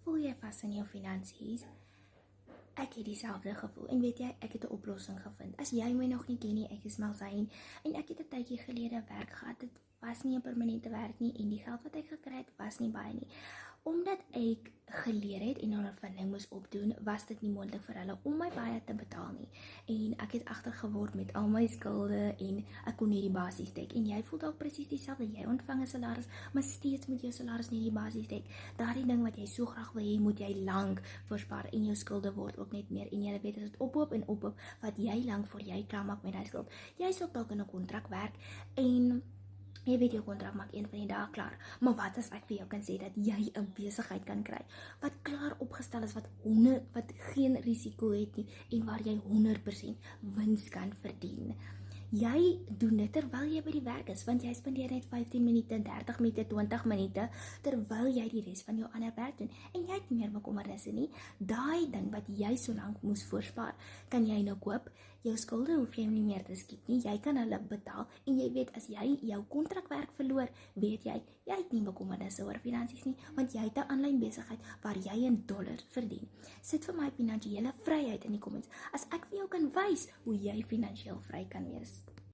voel jy vas in jou finansies? Ek het dieselfde gevoel, en weet jy, ek het 'n oplossing gevind. As jy my nog nie ken nie, ek is Malzyn, en ek het 'n tydjie gelede werk gehad. Dit was nie 'n permanente werk nie, en die geld wat ek gekry het, was nie baie nie. Omdat ek geleer het en ondervinding moes opdoen, was dit nie moontlik vir hulle om my baie te betaal nie. En ek het agtergeword met al my skulde, en ek kon nie die basies dek. En jy voel dalk presies dieselfde, jy ontvang 'n salaris, maar steeds moet jou salaris nie die basies dek. Daardie ding wat jy so graag wil hê, moet jy lank voorspaar, en jou skulde word ook net meer, en jy weet, as dit ophoop en ophoop, wat jy lank voor jy klaar maak met die skuld. Jy sou dalk in 'n kontrak werk, en jy weet jou kontrak maak een van die dae klaar, maar wat as ek vir jou kan sê dat jy 'n besigheid kan kry wat klaar opgestel is, wat geen risiko het nie, en waar jy 100% wins kan verdien. Jy doen dit terwyl jy by die werk is, want jy spandeer net 15 minute, 30 minute, 20 minute, terwyl jy die res van jou ander werk doen, en jy het meer bekommernisse nie. Daai ding wat jy so lank moes voorspaar, kan jy nou koop. Jou skulde hoef jy nie meer te skiep nie, jy kan hulle betaal, en jy weet, as jy jou kontrakwerk verloor, weet jy het nie bekommernisse oor finansies nie, want jy het 'n aanlyn besigheid waar jy in dollars verdien. Sit vir my finansiële vryheid in die comments, as ek vir jou kan wys hoe jy finansiëel vry kan wees.